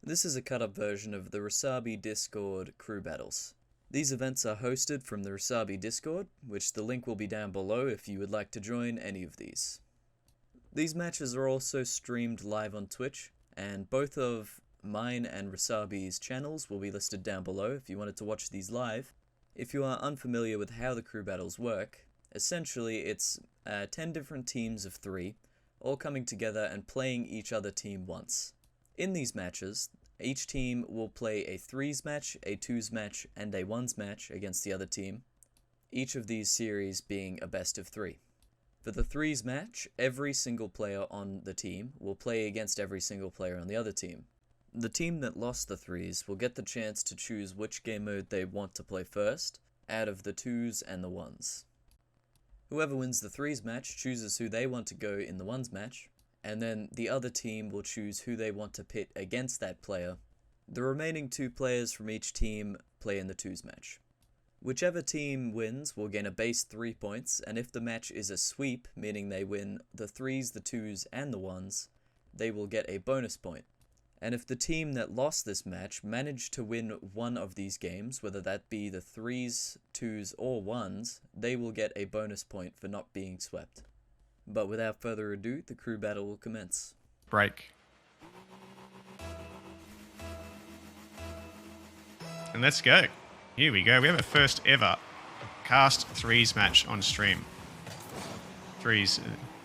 This is a cut-up version of the Wasabi Discord crew battles. These events are hosted from the Wasabi Discord, which the link will be down below if you would like to join any of these. These matches are also streamed live on Twitch, and both of mine and Wasabi's channels will be listed down below if you wanted to watch these live. If you are unfamiliar with how the crew battles work, essentially it's 10 different teams of 3, all coming together and playing each other team once. In these matches, each team will play a 3s match, a 2s match, and a 1s match against the other team, each of these series being a best of 3. For the 3s match, every single player on the team will play against every single player on the other team. The team that lost the 3s will get the chance to choose which game mode they want to play first, out of the 2s and the 1s. Whoever wins the 3s match chooses who they want to go in the 1s match, and then the other team will choose who they want to pit against that player. The remaining 2 players from each team play in the 2s match. Whichever team wins will gain a base 3 points, and if the match is a sweep, meaning they win the 3s, the 2s, and the 1s, they will get a bonus point. And if the team that lost this match managed to win one of these games, whether that be the 3s, 2s, or 1s, they will get a bonus point for not being swept. But without further ado, the crew battle will commence. Break. And let's go. Here we go. We have a first ever cast 3s match on stream. 3s,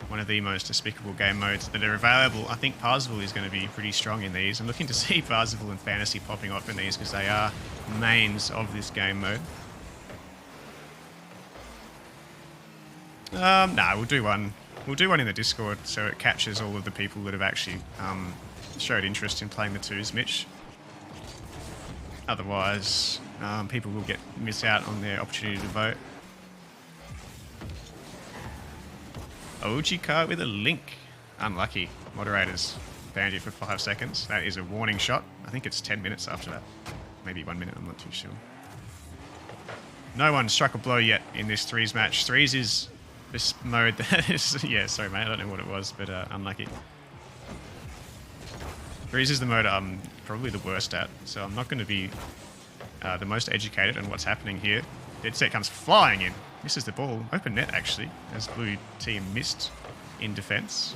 one of the most despicable game modes that are available. I think Parzival is going to be pretty strong in these. I'm looking to see Parzival and Fantasy popping up in these because they are mains of this game mode. Nah, we'll do one. We'll do one in the Discord so it captures all of the people that have actually showed interest in playing the 2s, Mitch. Otherwise, people will miss out on their opportunity to vote. OG card with a link. Unlucky. Moderators banned you for 5 seconds. That is a warning shot. I think it's 10 minutes after that. Maybe 1 minute, I'm not too sure. No one struck a blow yet in this 3s match. 3s is this mode that is... Yeah, sorry mate, I don't know what it was, but unlucky. 3s is the mode I'm probably the worst at, so I'm not going to be the most educated on what's happening here. Dead Set comes flying in. Misses the ball. Open net, actually, as blue team missed in defense.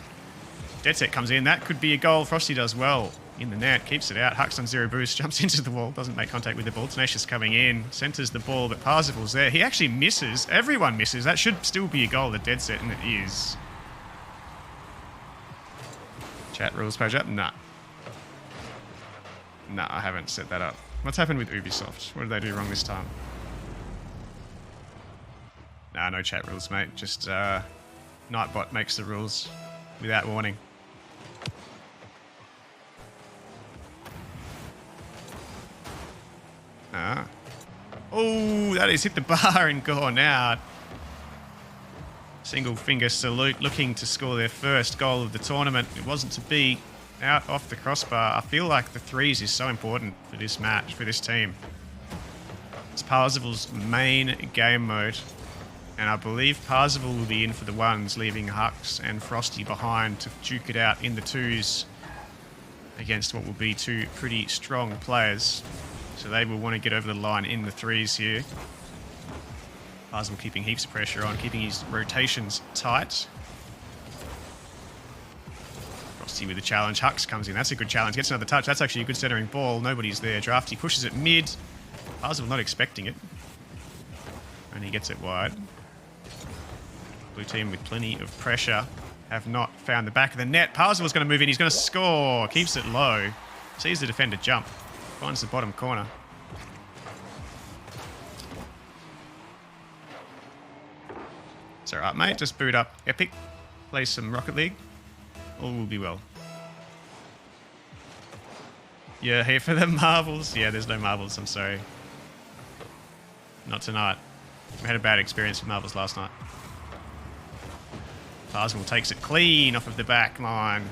Dead Set comes in. That could be a goal. Frosty does well in the net. Keeps it out. Hux on 0 boost. Jumps into the wall. Doesn't make contact with the ball. Tenacious coming in. Centers the ball, but Parzival's there. He actually misses. Everyone misses. That should still be a goal, the Dead Set, and it is. Chat rules page up? Nah. Nah, I haven't set that up. What's happened with Ubisoft? What did they do wrong this time? Nah, no chat rules, mate. Just Nightbot makes the rules without warning. Oh, that is hit the bar and gone out. Single finger salute, looking to score their first goal of the tournament. It wasn't to be. Out off the crossbar. I feel like the 3s is so important for this match, for this team. It's Parzival's main game mode. And I believe Parzival will be in for the 1s, leaving Hux and Frosty behind to duke it out in the 2s against what will be 2 pretty strong players. So they will want to get over the line in the 3s here. Parzival keeping heaps of pressure on, keeping his rotations tight. Frosty with the challenge. Hux comes in. That's a good challenge. Gets another touch. That's actually a good centering ball. Nobody's there. Drafty pushes it mid. Parzival not expecting it. And he gets it wide. Blue team with plenty of pressure have not found the back of the net. Parzival's going to move in. He's going to score. Keeps it low. Sees the defender jump. Finds the bottom corner. It's alright, mate. Just boot up Epic. Play some Rocket League. All will be well. Yeah, here for the marbles. Yeah, there's no marbles. I'm sorry. Not tonight. We had a bad experience with marbles last night. Parzival takes it clean off of the back line.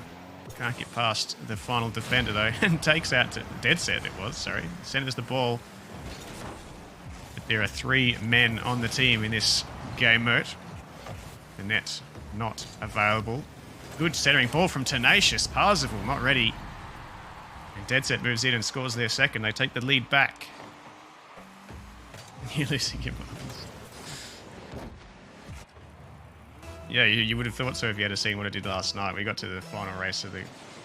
Can't get past the final defender though, and takes out to Dead Set. It was, sorry. Centers the ball. But there are 3 men on the team in this game mode. The net not available. Good centering ball from Tenacious. Parzival not ready. Dead Set moves in and scores their second. They take the lead back. You're losing your marbles. Yeah, you would have thought so if you had seen what I did last night. We got to the final race of the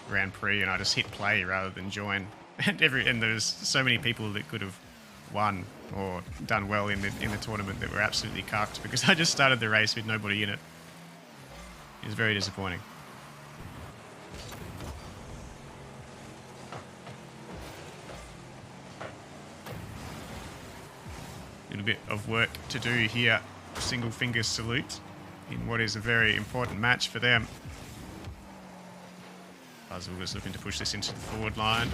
Grand Prix and I just hit play rather than join. And there's so many people that could have won or done well in the tournament that were absolutely cucked because I just started the race with nobody in it. It was very disappointing. A little bit of work to do here. Single finger salute in what is a very important match for them. Parzival is looking to push this into the forward line.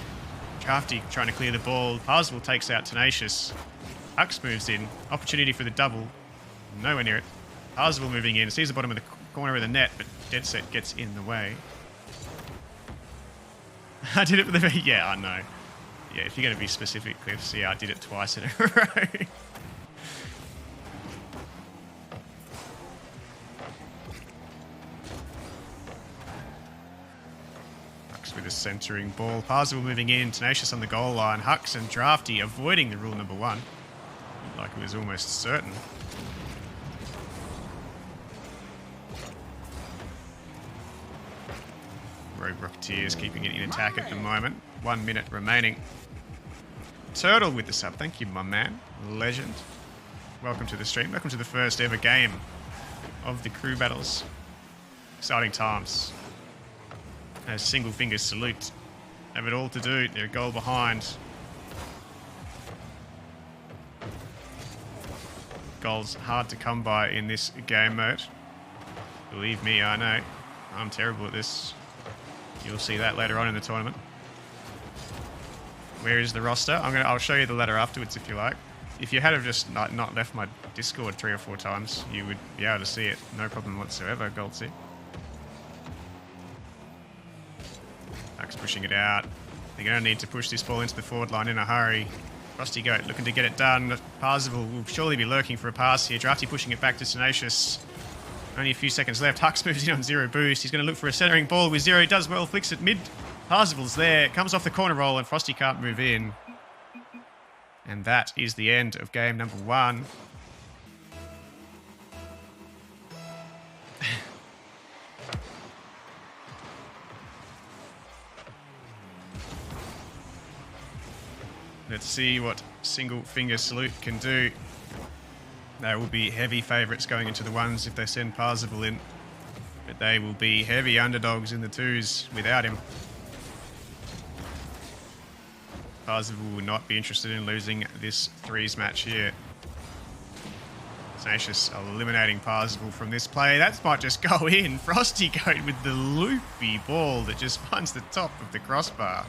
Drafty trying to clear the ball. Parzival takes out Tenacious. Hux moves in. Opportunity for the double. Nowhere near it. Parzival moving in. Sees the bottom of the corner of the net, but Dead Set gets in the way. I did it for the... Yeah, I know. Yeah, if you're going to be specific, Cliffs, yeah, I did it twice in a row. With a centering ball. Parzival moving in. Tenacious on the goal line. Hux and Drafty avoiding the rule number 1. Like it was almost certain. Rogue Rocketeers keeping it in attack at the moment. 1 minute remaining. Turtle with the sub. Thank you, my man. Legend. Welcome to the stream. Welcome to the first ever game of the crew battles. Exciting times. A single finger salute. Have it all to do. They're a goal behind. Goals hard to come by in this game mode. Believe me, I know. I'm terrible at this. You'll see that later on in the tournament. Where is the roster? I'll show you the ladder afterwards if you like. If you had have just not left my Discord 3 or 4 times, you would be able to see it. No problem whatsoever, Goldsy. Pushing it out. They're going to need to push this ball into the forward line in a hurry. Frosty Goat looking to get it done. Parzival will surely be lurking for a pass here. Drafty pushing it back to Tenacious. Only a few seconds left. Hux moves in on 0 boost. He's going to look for a centering ball with 0. He does well. Flicks it mid. Parzival's there. Comes off the corner roll and Frosty can't move in. And that is the end of game number 1. Let's see what single finger salute can do. They will be heavy favourites going into the 1s if they send Parzival in. But they will be heavy underdogs in the 2s without him. Parzival will not be interested in losing this 3s match here. Tenacious eliminating Parzival from this play. That might just go in. Frosty Goat with the loopy ball that just finds the top of the crossbar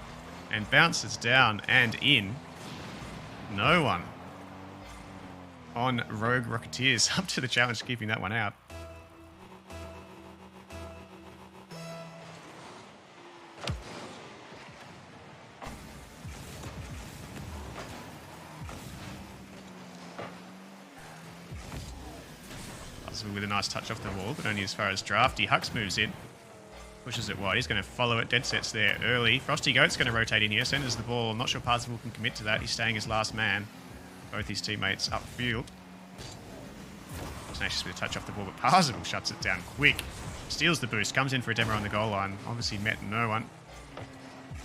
and bounces down and in. No one on Rogue Rocketeers up to the challenge, keeping that one out. With a nice touch off the wall, but only as far as Drafty. Hux moves in. Pushes it wide. He's going to follow it. Dead Set's there early. Frosty Goat's going to rotate in here. Centers the ball. I'm not sure Parzival can commit to that. He's staying his last man. Both his teammates upfield. Tenacious with a touch off the ball, but Parzival shuts it down quick. Steals the boost. Comes in for a demo on the goal line. Obviously met no one.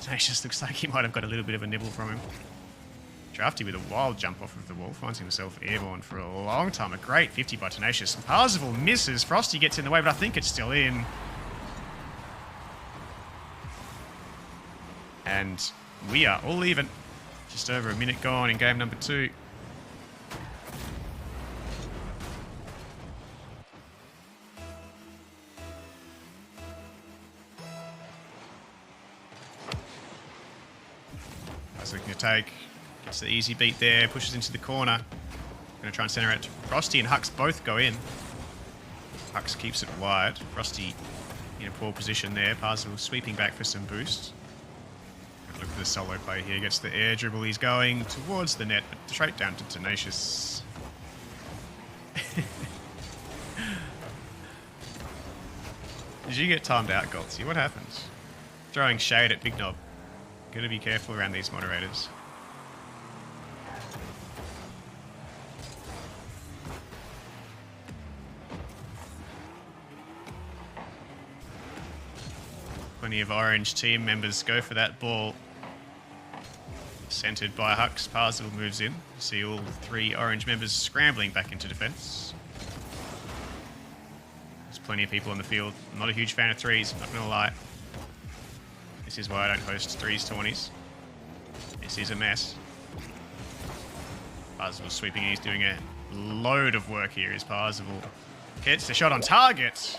Tenacious looks like he might have got a little bit of a nibble from him. Drafty with a wild jump off of the wall. Finds himself airborne for a long time. A great 50 by Tenacious. Parzival misses. Frosty gets in the way, but I think it's still in. And we are all even. Just over a minute gone in game number 2. I was looking to take. Gets the easy beat there. Pushes into the corner. Going to try and center it. Frosty and Hux both go in. Hux keeps it wide. Frosty in a poor position there. Parzival sweeping back for some boost. Look for the solo play here. Gets the air dribble. He's going towards the net, but straight down to Tenacious. Did you get timed out, Goldsy? What happens? Throwing shade at Big Knob. Got to be careful around these moderators. Plenty of orange team members go for that ball. Centered by Hux. Parzival moves in. See all 3 orange members scrambling back into defense. There's plenty of people on the field. I'm not a huge fan of 3s, not gonna lie. This is why I don't host 3s tourneys. This is a mess. Parzival sweeping in. He's doing a load of work here. Is Parzival gets the shot on target,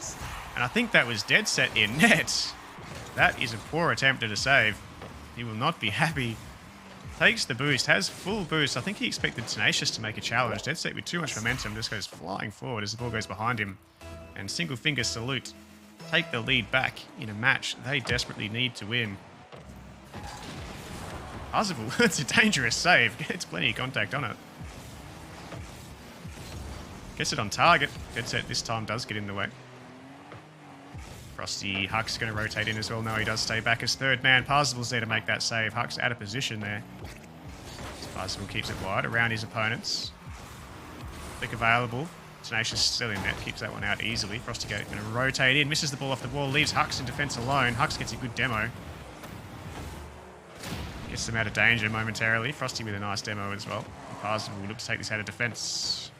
and I think that was dead set in net. That is a poor attempt at a save. He will not be happy. Takes the boost, has full boost. I think he expected Tenacious to make a challenge. Dead set with too much momentum, just goes flying forward as the ball goes behind him. And single finger salute. Take the lead back in a match they desperately need to win. Parzival, it's a dangerous save. Gets plenty of contact on it. Gets it on target. Dead set this time does get in the way. Frosty Hux going to rotate in as well. No, he does stay back as 3rd man. Parzival's there to make that save. Hux out of position there. Parzival keeps it wide around his opponents. Flick available. Tenacious still in net. Keeps that one out easily. Frosty going to rotate in. Misses the ball off the wall. Leaves Hux in defense alone. Hux gets a good demo. Gets them out of danger momentarily. Frosty with a nice demo as well. Parzival will look to take this out of defense.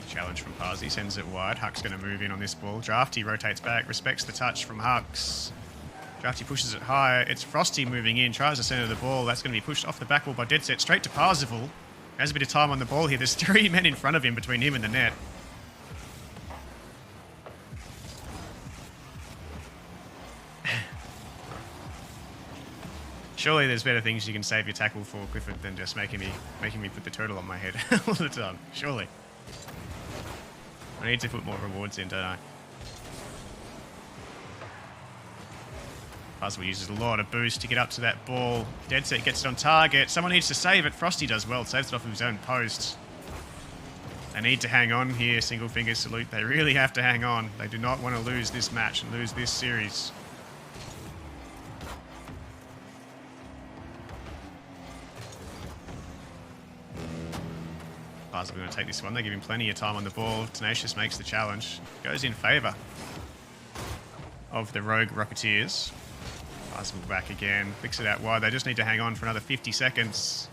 Challenge from Parzi, sends it wide. Hux going to move in on this ball. Drafty rotates back, respects the touch from Hux. Drafty pushes it higher. It's Frosty moving in, tries to center the ball. That's going to be pushed off the back wall by Dead Set, straight to Parzival. Has a bit of time on the ball here. There's 3 men in front of him between him and the net. Surely there's better things you can save your tackle for, Clifford, than just making me put the turtle on my head all the time. Surely. I need to put more rewards in, don't I? Parzival uses a lot of boost to get up to that ball. Dead Set gets it on target. Someone needs to save it. Frosty does well. Saves it off of his own post. They need to hang on here. Single finger salute. They really have to hang on. They do not want to lose this match and lose this series. Parzival going to take this one. They give him plenty of time on the ball. Tenacious makes the challenge. Goes in favour of the Rogue Rocketeers. Parzival back again. Flicks it out wide. They just need to hang on for another 50 seconds.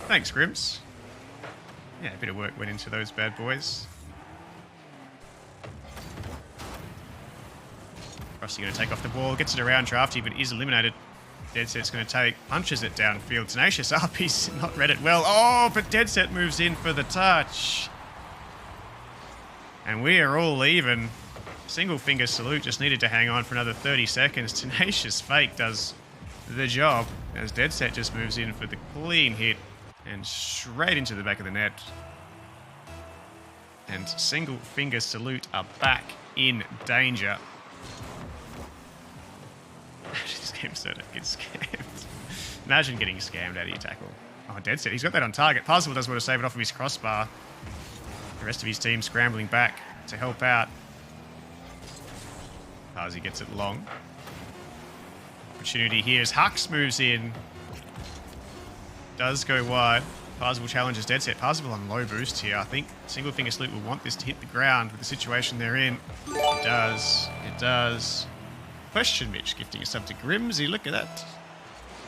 Thanks, Grimps. Yeah, a bit of work went into those bad boys. Frosty going to take off the ball. Gets it around Drafty, but is eliminated. Dead Set's going to take, punches it downfield. Tenacious up, he's not read it well. Oh, but Dead Set moves in for the touch. And we are all even. Single finger salute just needed to hang on for another 30 seconds. Tenacious fake does the job as Dead Set just moves in for the clean hit and straight into the back of the net. And single finger salute are back in danger. This game's so don't get scammed. Imagine getting scammed out of your tackle. Oh, Dead Set. He's got that on target. Parzival does want to save it off of his crossbar. The rest of his team scrambling back to help out. Parzi gets it long. Opportunity here as Hux moves in. Does go wide. Parzival challenges Dead Set. Parzival on low boost here. I think Single Finger Salute will want this to hit the ground with the situation they're in. It does. It does. Question Mitch gifting a sub to Grimsy. Look at that.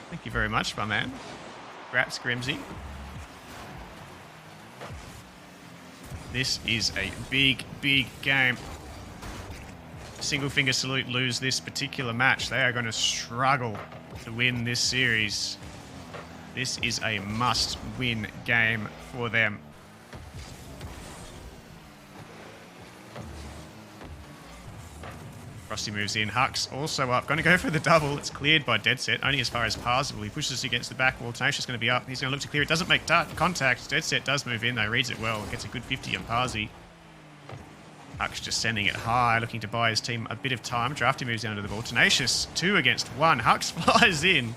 Thank you very much, my man. Grats, Grimsy. This is a big, big game. Single Finger Salute lose this particular match. They are going to struggle to win this series. This is a must-win game for them. Frosty moves in. Hux also up. Going to go for the double. It's cleared by Dead Set, only as far as Parzival. He pushes against the back wall. Tenacious going to be up. He's going to look to clear it. Doesn't make contact. Dead Set does move in, though. Reads it well. Gets a good 50 on Parzi. Hux just sending it high, looking to buy his team a bit of time. Drafty moves down to the ball. Tenacious, 2 against 1. Hux flies in.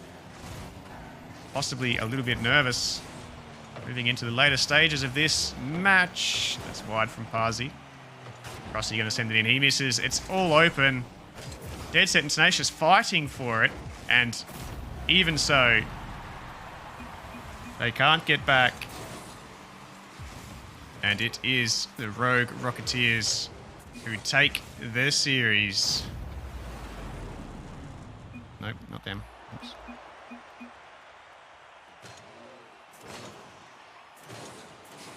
Possibly a little bit nervous. Moving into the later stages of this match. That's wide from Parzi. Frosty going to send it in. He misses. It's all open. Dead Set and Tenacious fighting for it. And even so, they can't get back. And it is the Rogue Rocketeers who take the series. Nope, not them. Oops.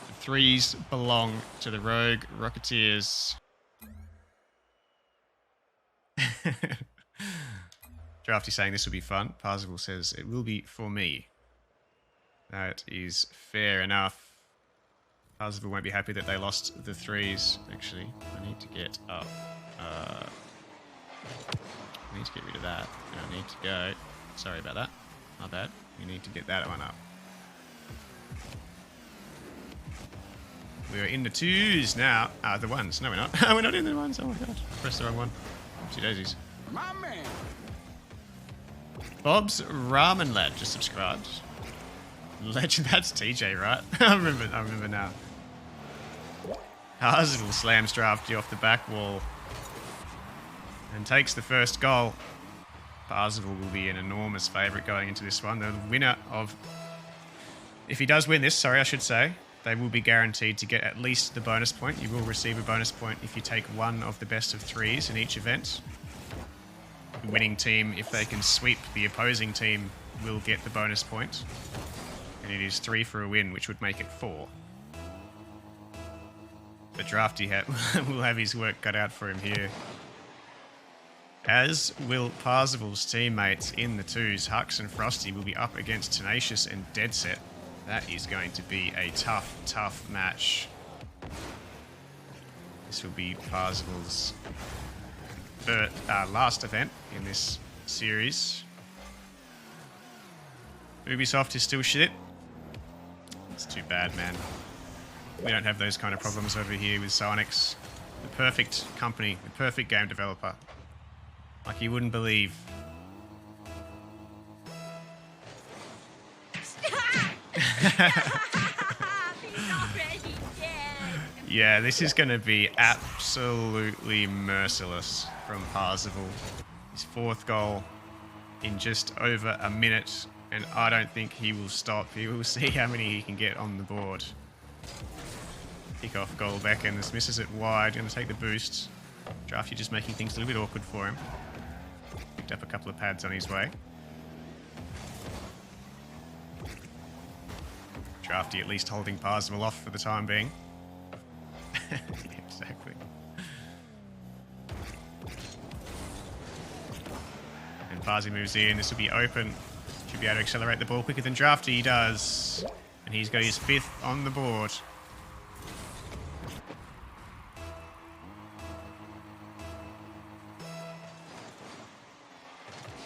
The threes belong to the Rogue Rocketeers. Drafty saying this will be fun. Parzival says it will be for me. That is fair enough. Parzival won't be happy that they lost the threes. Actually, I need to get up. I need to get rid of that. And I need to go. Sorry about that. My bad. We need to get that one up. We're in the twos now. The ones. No, we're not. We're not in the ones. Oh my god. I pressed the wrong one. Oopsie daisies. My man. Bob's Ramen Lad just subscribed. Legend. That's TJ, right? I remember now. Parzival slams Drafty off the back wall and takes the first goal. Parzival will be an enormous favourite going into this one. The winner of... If he does win this, sorry, I should say, they will be guaranteed to get at least the bonus point. You will receive a bonus point if you take one of the best of threes in each event. The winning team, if they can sweep the opposing team, will get the bonus point. And it is 3 for a win, which would make it 4. But Drafty will have his work cut out for him here. As will Parzival's teammates in the twos. Hux and Frosty will be up against Tenacious and Dead Set. That is going to be a tough, tough match. This will be Parzival's last event in this series. Ubisoft is still shit. It's too bad, man. We don't have those kind of problems over here with Psyonix. The perfect company, the perfect game developer. Like you wouldn't believe. Yeah, this is going to be absolutely merciless from Parzival. His 4th goal in just over a minute, and I don't think he will stop. He will see how many he can get on the board. Kick off goal back, and this misses it wide. Going to take the boost. Drafty just making things a little bit awkward for him. Picked up a couple of pads on his way. Drafty at least holding Parzival off for the time being. Exactly. And Parzi moves in. This will be open. Should be able to accelerate the ball quicker than Drafty does. And he's got his 5th on the board.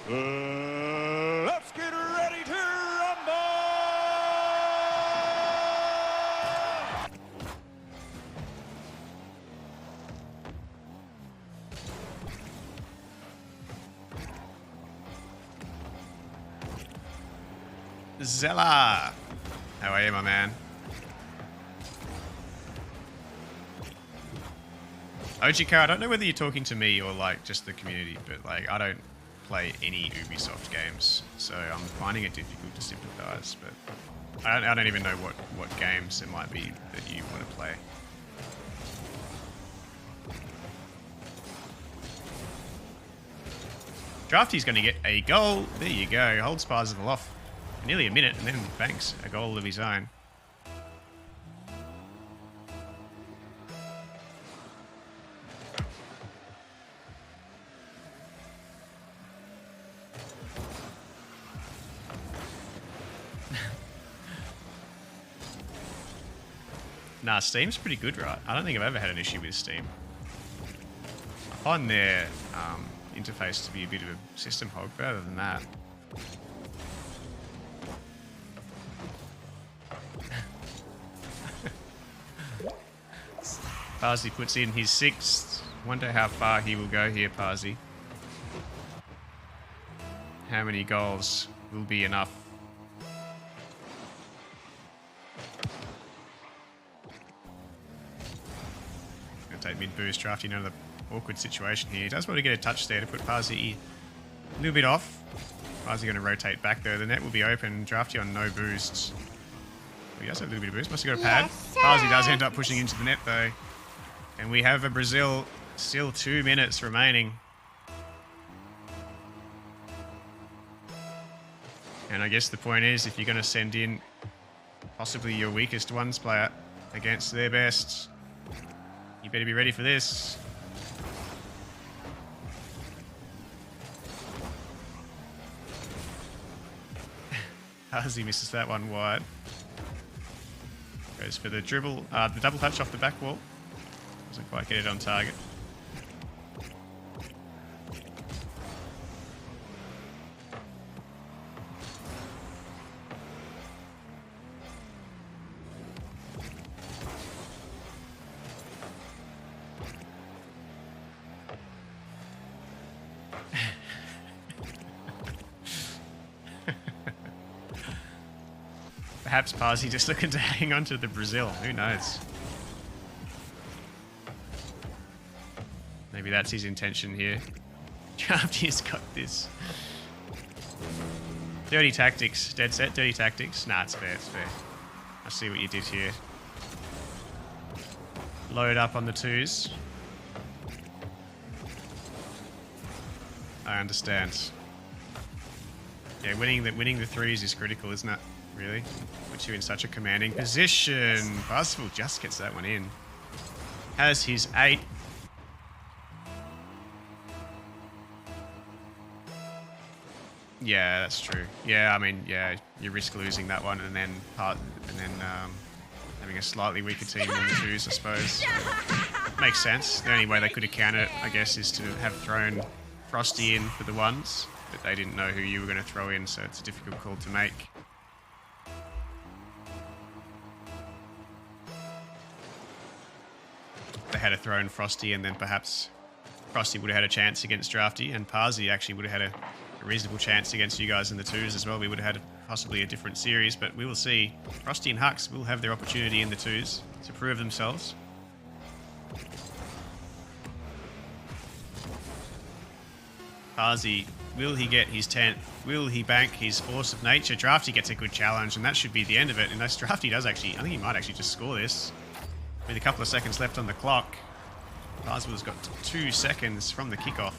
Let's get ready to rumble! Zella! How are you, my man? OGK, I don't know whether you're talking to me or like just the community, but like I don't play any Ubisoft games, so I'm finding it difficult to sympathize, but I don't even know what games it might be that you want to play. Drafty's going to get a goal. There you go. Holds Parzival off for nearly a minute and then banks a goal of his own. Nah, Steam's pretty good, right? I don't think I've ever had an issue with Steam. I find their interface to be a bit of a system hog, but other than that... Parzi puts in his 6th. Wonder how far he will go here, Parzi. How many goals will be enough? Take mid-boost. Drafty in another awkward situation here. He does want to get a touch there to put Parsi a little bit off. Parsi going to rotate back though. The net will be open. Drafty on no boost. He does have a little bit of boost. Must have got a pad. Yes, Parsi does end up pushing into the net though. And we have a Brazil. Still 2 minutes remaining. And I guess the point is, if you're going to send in possibly your weakest ones player against their best, you better be ready for this. Hazy misses that one wide. Goes for the dribble, the double touch off the back wall. Doesn't quite get it on target. Perhaps Parsi just looking to hang on to the Brazil. Who knows? Maybe that's his intention here. Drafty's got this. Dirty tactics. Dead set. Dirty tactics. Nah, it's fair. It's fair. I see what you did here. Load up on the twos. I understand. Yeah, winning the threes is critical, isn't it? Really? Puts you in such a commanding position. Buzzful just gets that one in. Has his 8. Yeah, that's true. Yeah, I mean, yeah, you risk losing that one and then having a slightly weaker team than the twos, I suppose. Makes sense. The only way they could have countered it, I guess, is to have thrown Frosty in for the ones, but they didn't know who you were going to throw in, so it's a difficult call to make. They had a thrown Frosty, and then perhaps Frosty would have had a chance against Drafty, and Parsi actually would have had a reasonable chance against you guys in the twos as well. We would have had possibly a different series, but we will see. Frosty and Hux will have their opportunity in the twos to prove themselves. Parsi, will he get his 10th? Will he bank his Force of Nature? Drafty gets a good challenge, and that should be the end of it. Unless Drafty does actually, I think he might actually just score this. With a couple of seconds left on the clock. Parswell's got 2 seconds from the kickoff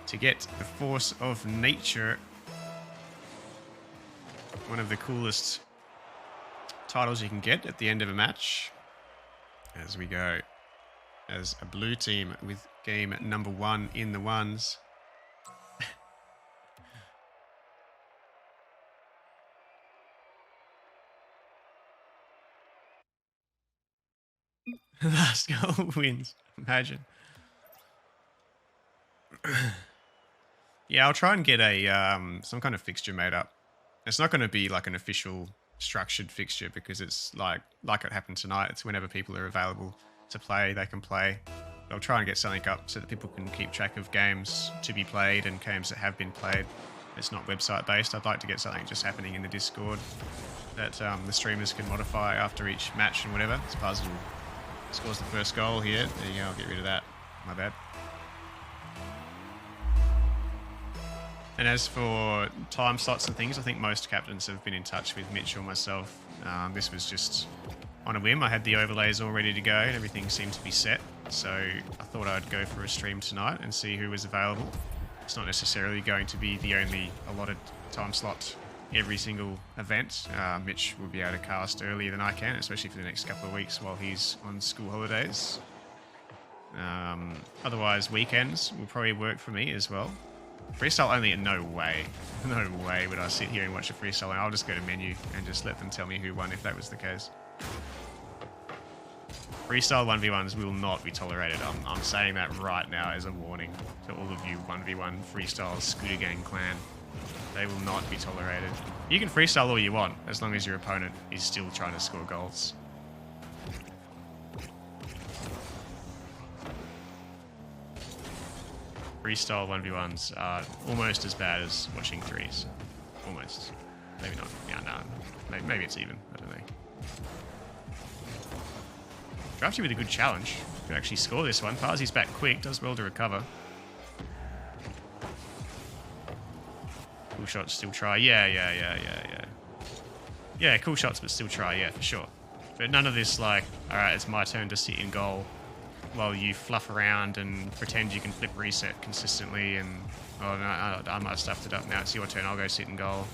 to get the Force of Nature. One of the coolest titles you can get at the end of a match. As we go as a blue team with game number 1 in the ones. Last goal wins. Imagine. Yeah, I'll try and get a some kind of fixture made up. It's not going to be like an official structured fixture because it's like it happened tonight. It's whenever people are available to play, they can play. But I'll try and get something up so that people can keep track of games to be played and games that have been played. It's not website based. I'd like to get something just happening in the Discord that the streamers can modify after each match and whatever. It's puzzle. Scores the first goal here. There you go, I'll get rid of that. My bad. And as for time slots and things, I think most captains have been in touch with Mitch or myself. This was just on a whim. I had the overlays all ready to go and everything seemed to be set. So I thought I'd go for a stream tonight and see who was available. It's not necessarily going to be the only allotted time slot every single event. Mitch will be able to cast earlier than I can, especially for the next couple of weeks while he's on school holidays. Otherwise, weekends will probably work for me as well. Freestyle only, no way. No way would I sit here and watch a freestyle. I'll just go to menu and just let them tell me who won if that was the case. Freestyle 1v1s will not be tolerated. I'm saying that right now as a warning to all of you 1v1 freestyle Scooter Gang clan. They will not be tolerated. You can freestyle all you want, as long as your opponent is still trying to score goals. Freestyle 1v1s are almost as bad as watching threes. Almost. Maybe not. Yeah, no. Maybe it's even. I don't know. Drafty with a good challenge. could actually score this one. Parzy's back quick, does well to recover. Cool shots, still try. Yeah, cool shots, but still try, yeah, for sure. But none of this like, alright, it's my turn to sit in goal while you fluff around and pretend you can flip reset consistently and, oh no, I might have stuffed it up. Now it's your turn, I'll go sit in goal.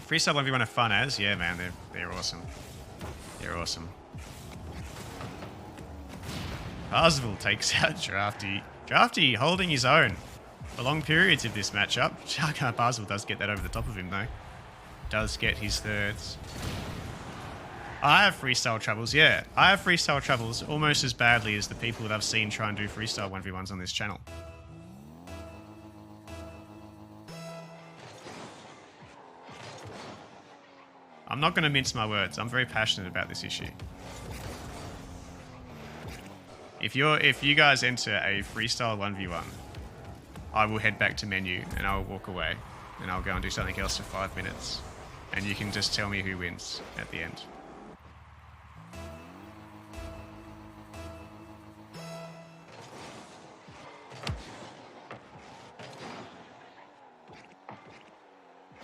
Freestyle 1v1 are fun as, yeah man, they're awesome. They're awesome. Parzival takes out Drafty. Drafty holding his own for long periods of this matchup. Parzival does get that over the top of him though. Does get his thirds. I have freestyle troubles, yeah. I have freestyle troubles almost as badly as the people that I've seen try and do freestyle 1v1s on this channel. I'm not going to mince my words. I'm very passionate about this issue. If you guys enter a freestyle 1v1, I will head back to menu and I'll walk away and I'll go and do something else for 5 minutes. And you can just tell me who wins at the end.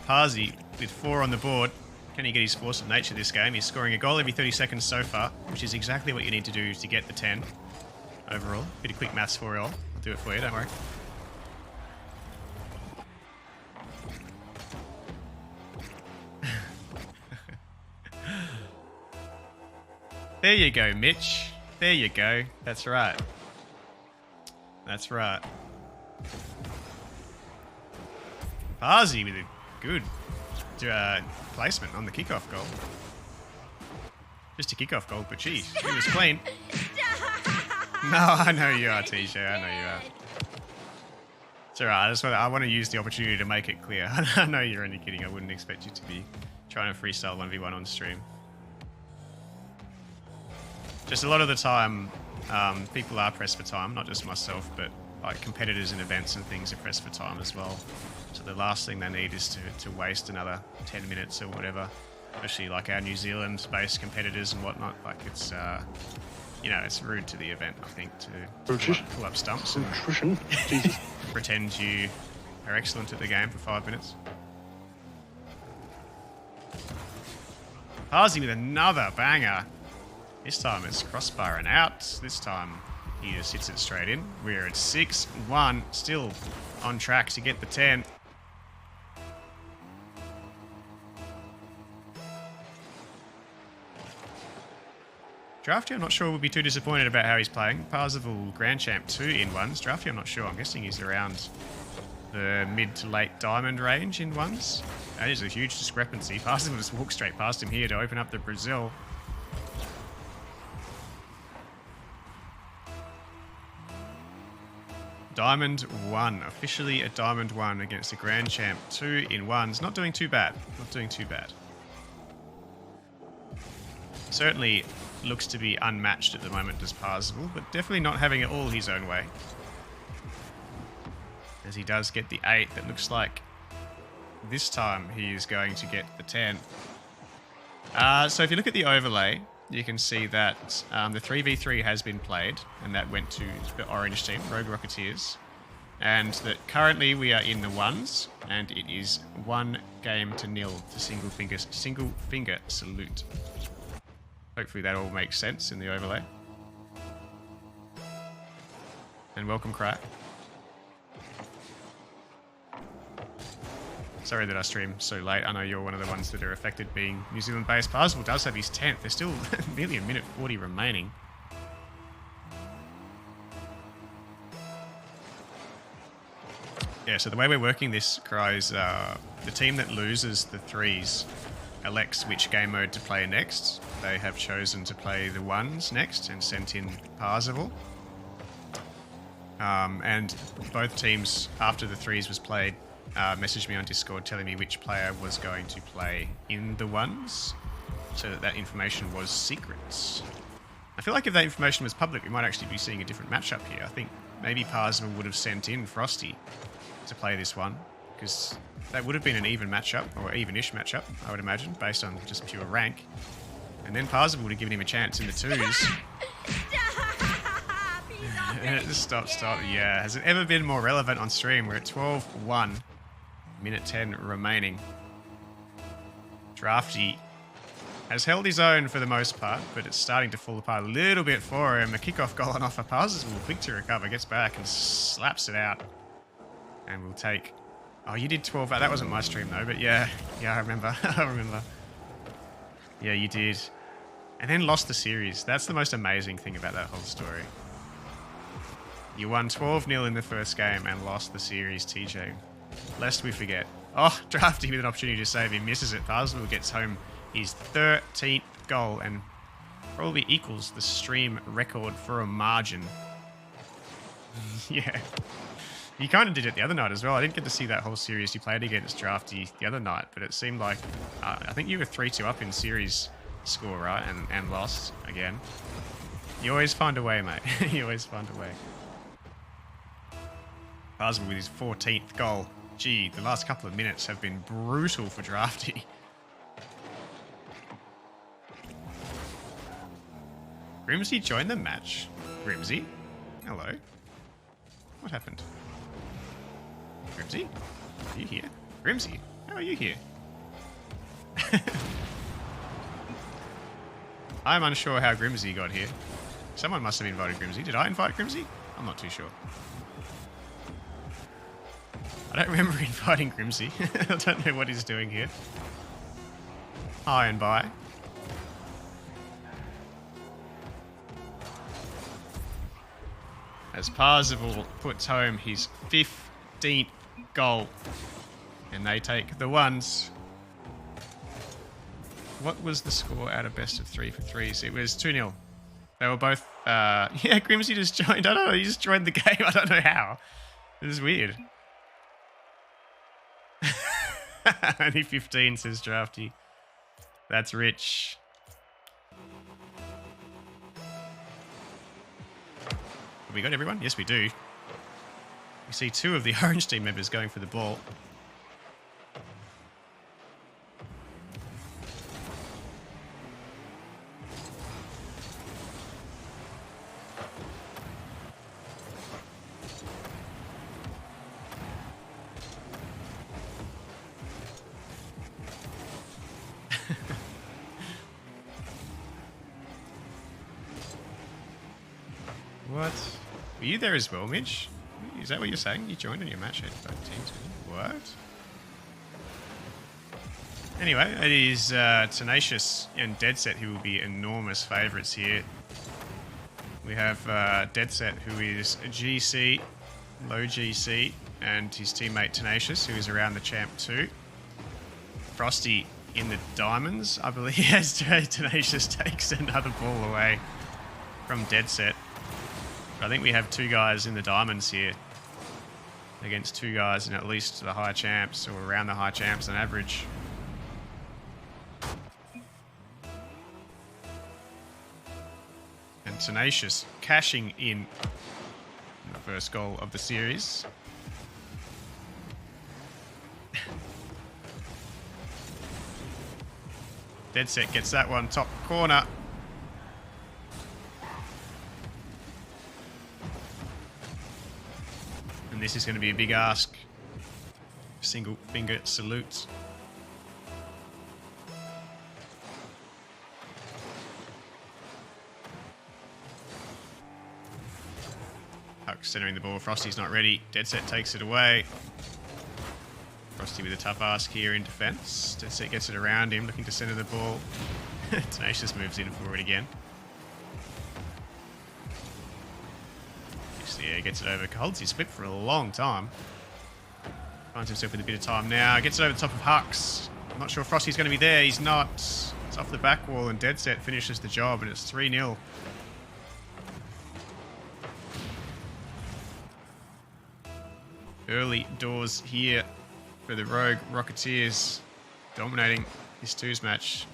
Parzy with 4 on the board. Can he get his force of nature this game? He's scoring a goal every 30 seconds so far, which is exactly what you need to do to get the 10 overall. Bit of quick maths for you all. I'll do it for you, don't worry. There you go, Mitch. There you go. That's right. That's right. Parzy with a good placement on the kickoff goal. Just a kickoff goal, but geez, it was clean. No, I know you are, TJ. I know you are. It's alright. I want to use the opportunity to make it clear. I know you're only kidding. I wouldn't expect you to be trying to freestyle 1v1 on stream. Just a lot of the time, people are pressed for time. Not just myself, but like competitors in events and things are pressed for time as well. So the last thing they need is to waste another 10 minutes or whatever. Especially like our New Zealand-based competitors and whatnot. Like it's, you know, it's rude to the event, I think, to pull up stumps and pretend you are excellent at the game for 5 minutes. Parzy with another banger. This time it's crossbar and out. This time he just hits it straight in. We're at 6-1, still on track to get the 10. Drafty, I'm not sure we'll be too disappointed about how he's playing. Parzival Grand Champ 2 in ones. Drafty, I'm not sure. I'm guessing he's around the mid to late diamond range in ones. That is a huge discrepancy. Parzival just walked straight past him here to open up the Brazil. Diamond 1. Officially a Diamond 1 against a Grand Champ 2 in ones. Not doing too bad. Not doing too bad. Certainly looks to be unmatched at the moment, does Parzival, but definitely not having it all his own way. As he does get the 8, that looks like this time he is going to get the 10. So if you look at the overlay, you can see that the 3v3 has been played, and that went to the orange team, Rogue Rocketeers. And that currently we are in the ones, and it is 1-0 to single finger salute. Hopefully that all makes sense in the overlay. And welcome, Crack. Sorry that I stream so late. I know you're one of the ones that are affected being New Zealand based. Parzival does have his 10th. There's still nearly a minute 40 remaining. Yeah, so the way we're working this, Cry, is the team that loses the 3s elects which game mode to play next. They have chosen to play the 1s next and sent in Parzival. And both teams, after the 3s was played, messaged me on Discord telling me which player was going to play in the 1s, so that information was secret. I feel like if that information was public, we might actually be seeing a different matchup here. I think maybe Parzival would have sent in Frosty to play this one, because that would have been an even matchup, or even-ish matchup, I would imagine, based on just pure rank. And then Parzival would have given him a chance in the 2s. Stop. Yeah, has it ever been more relevant on stream? We're at 12-1. Minute 10 remaining. Drafty has held his own for the most part, but it's starting to fall apart a little bit for him. A kickoff goal and off a passes will quick to recover, gets back and slaps it out. And we'll take... Oh, you did 12. That wasn't my stream though, but yeah, I remember. I remember. Yeah, you did. And then lost the series. That's the most amazing thing about that whole story. You won 12-0 in the first game and lost the series, TJ. Lest we forget. Oh, Drafty with an opportunity to save him. Misses it. Parsons gets home his 13th goal and probably equals the stream record for a margin. Yeah. You kind of did it the other night as well. I didn't get to see that whole series you played against Drafty the other night, but it seemed like... I think you were 3-2 up in series score, right? And lost again. You always find a way, mate. You always find a way. Parsons with his 14th goal. Gee, the last couple of minutes have been brutal for Drafty. Grimsy joined the match. Grimsy? Hello. What happened? Grimsy? Are you here? Grimsy? How are you here? I'm unsure how Grimsy got here. Someone must have invited Grimsy. Did I invite Grimsy? I'm not too sure. I don't remember inviting Grimsy. I don't know what he's doing here. Hi and bye. As Parzival puts home his 15th goal. And they take the ones. What was the score out of best of 3 for 3s? It was 2-0. They were both... yeah, Grimsy just joined. I don't know. He just joined the game. I don't know how. It is weird. Only 15, says Drafty. That's rich. Have we got everyone? Yes, we do. We see 2 of the Orange team members going for the ball. What? Were you there as well, Mitch? Is that what you're saying? You joined on your match at 13 too? What? Anyway, it is Tenacious and Dead Set who will be enormous favourites here. We have Dead Set, who is a GC, low GC, and his teammate Tenacious, who is around the champ too. Frosty in the diamonds, I believe, as Tenacious takes another ball away from Dead Set. I think we have 2 guys in the diamonds here against 2 guys in at least the high champs or around the high champs on average. And Tenacious cashing in the first goal of the series. Dead Set gets that one top corner. This is going to be a big ask. Single finger salute. Huck centering the ball. Frosty's not ready. Dead Set takes it away. Frosty with a tough ask here in defense. Dead Set gets it around him, looking to center the ball. Tenacious moves in for it again. Yeah, gets it over. Holds his flip for a long time. Finds himself with a bit of time now. Gets it over the top of Hux. I'm not sure Frosty's going to be there. He's not. It's off the back wall and Dead Set finishes the job and it's 3-0. Early doors here for the Rogue Rocketeers. Dominating this 2s match.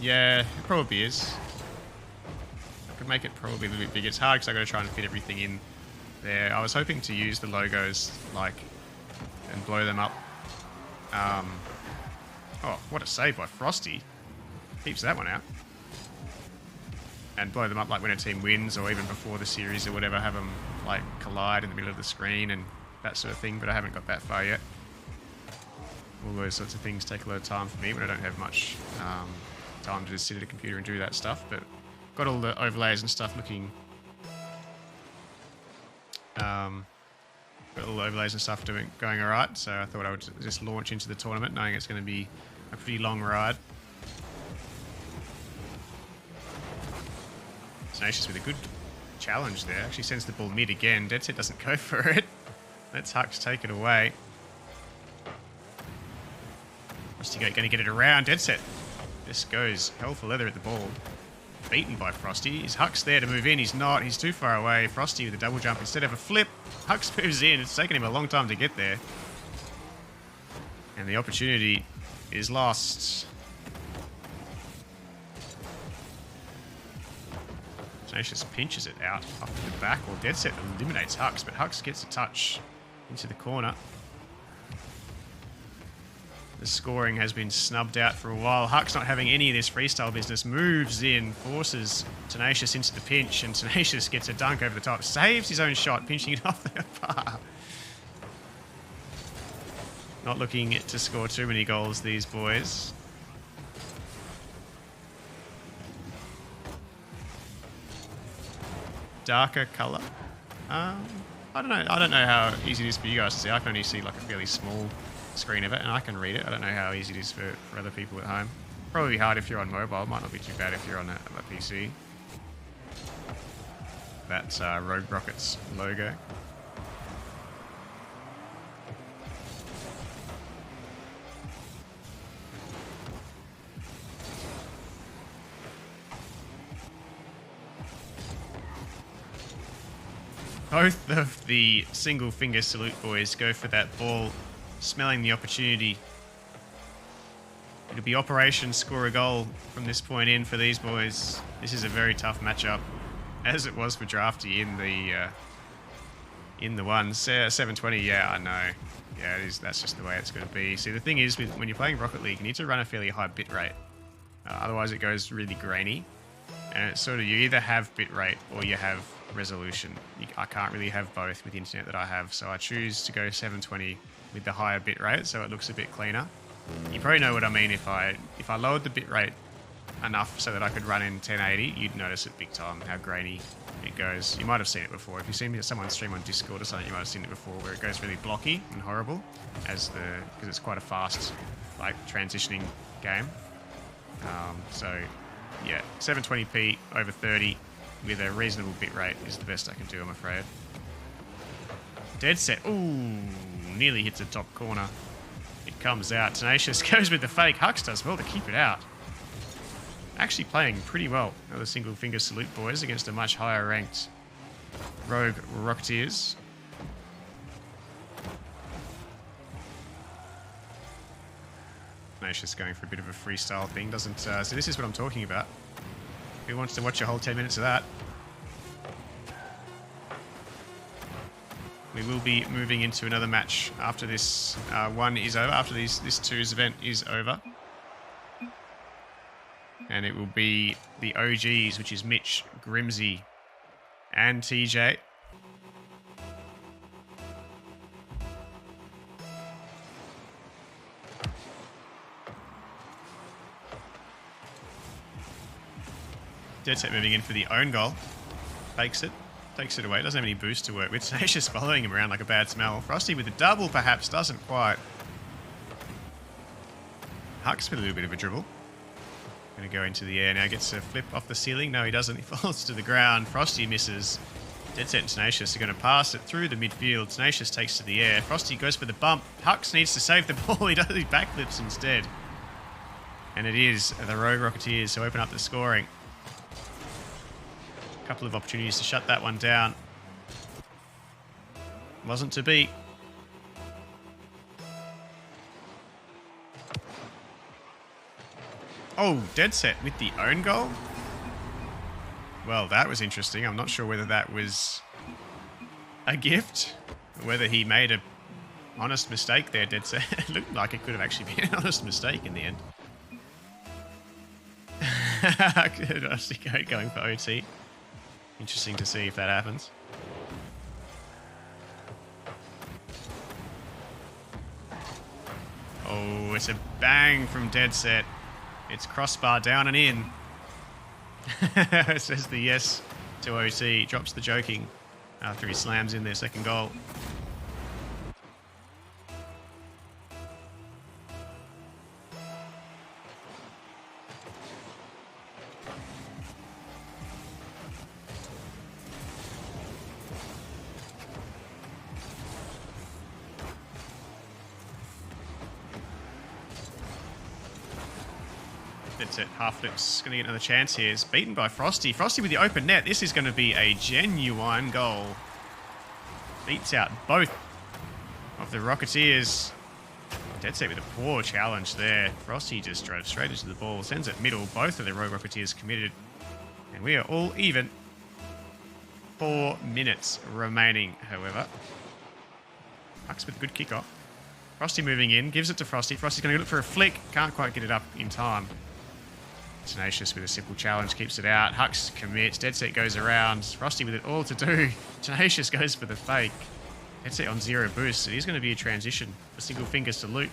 Yeah, it probably is. Could make it probably a little bit bigger. It's hard because I've got to try and fit everything in there. I was hoping to use the logos and blow them up. Oh, what a save by Frosty. Keeps that one out. and blow them up like when a team wins, or even before the series or whatever, have them like collide in the middle of the screen and that sort of thing, but I haven't got that far yet. All those sorts of things take a lot of time for me when I don't have much time to just sit at a computer and do that stuff, but got all the overlays and stuff looking... got all the overlays and stuff going alright, so I thought I would just launch into the tournament knowing it's going to be a pretty long ride. Tenacious with a good challenge there. Actually sends the ball mid again. Dead Set doesn't go for it. Lets Hux take it away. Frosty going to get it around. Dead Set just goes hell for leather at the ball. Beaten by Frosty. Is Hux there to move in? He's not. He's too far away. Frosty with a double jump instead of a flip. Hux moves in. It's taken him a long time to get there. And the opportunity is lost. Tenacious pinches it out up to the back, or Dead Set eliminates Hux, but Hux gets a touch into the corner. The scoring has been snubbed out for a while. Hux, not having any of this freestyle business, moves in, forces Tenacious into the pinch, and Tenacious gets a dunk over the top. Saves his own shot, pinching it off the bar. Not looking to score too many goals, these boys. Darker color. I don't know. I don't know how easy it is for you guys to see. I can only see like a fairly small screen of it, and I can read it. I don't know how easy it is for other people at home. Probably hard if you're on mobile. Might not be too bad if you're on a PC. That's Rogue Rockets logo. Both of the single finger salute boys go for that ball, smelling the opportunity. It'll be Operation Score a Goal from this point in for these boys. This is a very tough matchup, as it was for Drafty in the ones. 720, yeah, I know. Yeah, it is. That's just the way it's going to be. See, the thing is, when you're playing Rocket League, you need to run a fairly high bitrate. Otherwise, it goes really grainy. And it's sort of, you either have bitrate or you have resolution. I can't really have both with the internet that I have, so I choose to go 720 with the higher bitrate, so it looks a bit cleaner. You probably know what I mean. If I lowered the bitrate enough so that I could run in 1080, you'd notice it big time how grainy it goes. You might have seen it before. If you've seen someone stream on Discord or something, you might have seen it before, where it goes really blocky and horrible because it's quite a fast, like, transitioning game. So yeah, 720p over 30 with a reasonable bitrate is the best I can do, I'm afraid. Dead Set. Ooh, nearly hits the top corner. It comes out. Tenacious goes with the fake. Hux does well to keep it out. Actually playing pretty well. Another single finger salute, boys, against a much higher ranked Rogue Rocketeers. Tenacious going for a bit of a freestyle thing. Doesn't. So this is what I'm talking about. Who wants to watch a whole 10 minutes of that? We will be moving into another match after this one is over, after this twos event is over. And it will be the OGs, which is Mitch, Grimsy, and TJ. Dead Set moving in for the own goal. Fakes it. Takes it away. Doesn't have any boost to work with. Tenacious following him around like a bad smell. Frosty with the double perhaps doesn't quite. Hux with a little bit of a dribble. Going to go into the air now. Gets a flip off the ceiling. No, he doesn't. He falls to the ground. Frosty misses. Dead Set and Tenacious are going to pass it through the midfield. Tenacious takes to the air. Frosty goes for the bump. Hux needs to save the ball. He does his backflips instead. And it is the Rogue Rocketeers who open up the scoring. Couple of opportunities to shut that one down. Wasn't to be. Oh, Dead Set with the own goal? Well, that was interesting. I'm not sure whether that was a gift, or whether he made an honest mistake there, Dead Set. It looked like it could have actually been an honest mistake in the end. Going for OT. Interesting to see if that happens. Oh, it's a bang from Dead Set. It's crossbar down and in. Says the yes to OT. Drops the joking after he slams in their second goal. That's it. Halflip's going to get another chance here. It's beaten by Frosty. Frosty with the open net. This is going to be a genuine goal. Beats out both of the Rocketeers. Dead Set with a poor challenge there. Frosty just drove straight into the ball. Sends it middle. Both of the Rogue Rocketeers committed. And we are all even. 4 minutes remaining, however. Hucks with a good kickoff. Frosty moving in. Gives it to Frosty. Frosty's going to look for a flick. Can't quite get it up in time. Tenacious with a simple challenge, keeps it out. Hux commits. Dead Set goes around. Frosty with it all to do. Tenacious goes for the fake. Dead Set on 0 boost. It is going to be a transition. A single finger salute.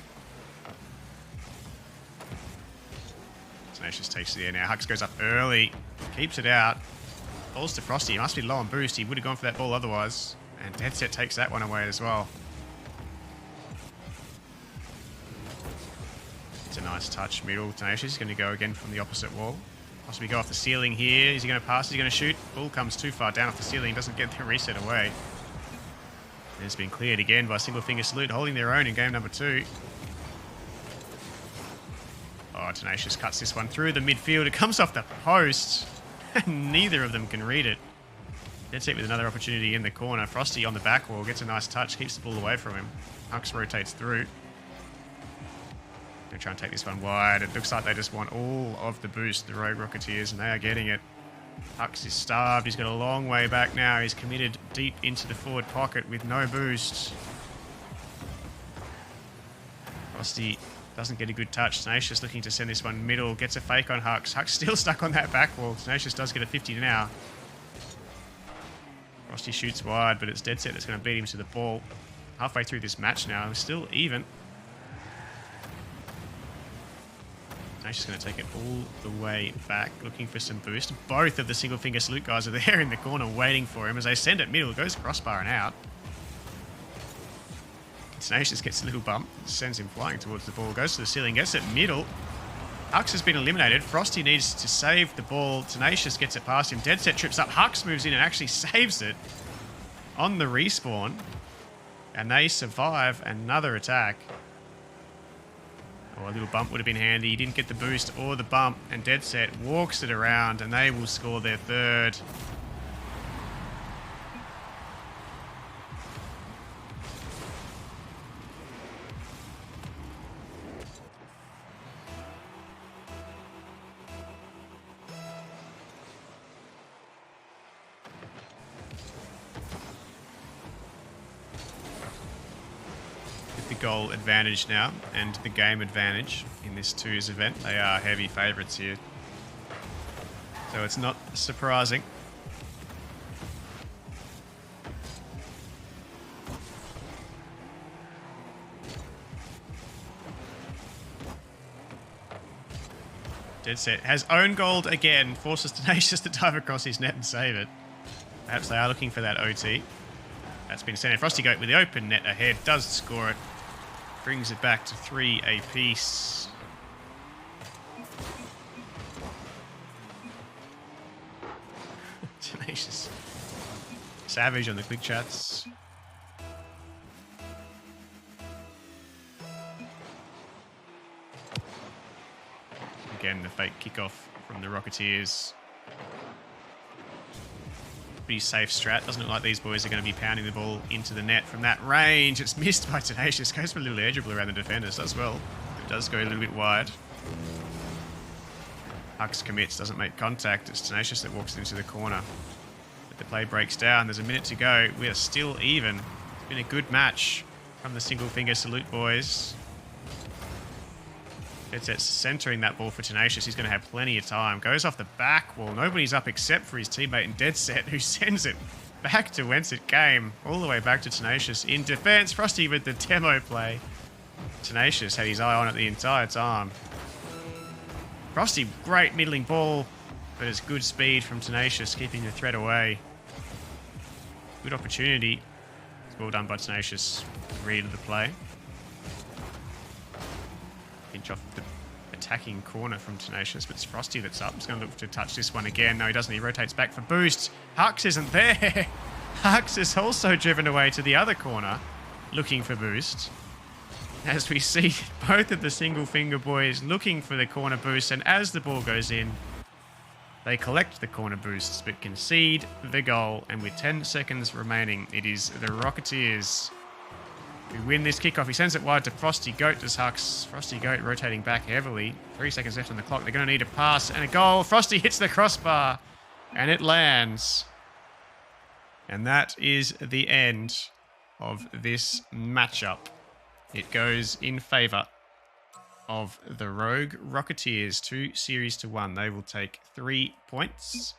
Tenacious takes it there now. Hux goes up early. Keeps it out. Falls to Frosty. He must be low on boost. He would have gone for that ball otherwise. And Dead Set takes that one away as well. It's a nice touch middle. Tenacious is going to go again from the opposite wall. Possibly go off the ceiling here. Is he going to pass? Is he going to shoot? Ball comes too far down off the ceiling. Doesn't get the reset away. And it's been cleared again by Single Finger Salute, holding their own in game number 2. Oh, Tenacious cuts this one through the midfield. It comes off the post. And neither of them can read it. Dead Set with another opportunity in the corner. Frosty on the back wall. Gets a nice touch. Keeps the ball away from him. Hux rotates through. They're trying to take this one wide. It looks like they just want all of the boost, the Rogue Rocketeers, and they are getting it. Hux is starved. He's got a long way back now. He's committed deep into the forward pocket with no boost. Frosty doesn't get a good touch. Tenacious looking to send this one middle. Gets a fake on Hux. Hux still stuck on that back wall. Tenacious does get a 50 now. Frosty shoots wide, but it's Dead Set that's going to beat him to the ball. Halfway through this match now. We're still even. Tenacious going to take it all the way back, looking for some boost. Both of the Single Finger Salute guys are there in the corner waiting for him as they send it middle. It goes crossbar and out. Tenacious gets a little bump, sends him flying towards the ball, goes to the ceiling, gets it middle. Hux has been eliminated. Frosty needs to save the ball. Tenacious gets it past him. Dead Set trips up. Hux moves in and actually saves it on the respawn. And they survive another attack. Oh, a little bump would have been handy. He didn't get the boost or the bump, and Dead Set walks it around, and they will score their third. Goal advantage now and the game advantage in this 2's event. They are heavy favourites here, so it's not surprising. Dead Set has own gold again, forces Tenacious to dive across his net and save it. Perhaps they are looking for that OT. That's been sent in. Frosty Goat with the open net ahead, does score it. Brings it back to 3 apiece. Tenacious. Savage on the quick chats. Again, the fake kickoff from the Rocketeers. Pretty safe strat. Doesn't look like these boys are going to be pounding the ball into the net from that range. It's missed by Tenacious. Goes for a little air dribble around the defenders as well. It does go a little bit wide. Hux commits, doesn't make contact. It's Tenacious that walks into the corner. But the play breaks down. There's a minute to go. We are still even. It's been a good match from the Single Finger Salute boys. It's centering that ball for Tenacious. He's going to have plenty of time. Goes off the back wall. Nobody's up except for his teammate in Dead Set, who sends it back to whence it came. All the way back to Tenacious. In defense, Frosty with the demo play. Tenacious had his eye on it the entire time. Frosty, great middling ball, but it's good speed from Tenacious, keeping the threat away. Good opportunity. It's well done by Tenacious. Read of the play. Pinch off the attacking corner from Tenacious, but it's Frosty that's up. He's going to look to touch this one again. No, he doesn't. He rotates back for boost. Hux isn't there. Hux is also driven away to the other corner, looking for boost. As we see both of the single finger boys looking for the corner boost, and as the ball goes in, they collect the corner boosts, but concede the goal. And with 10 seconds remaining, it is the Rocketeers who win this kickoff. He sends it wide to Frosty Goat, does Hux. Frosty Goat rotating back heavily. 3 seconds left on the clock. They're going to need a pass and a goal. Frosty hits the crossbar, and it lands. And that is the end of this matchup. It goes in favour of the Rogue Rocketeers, 2 series to 1. They will take 3 points.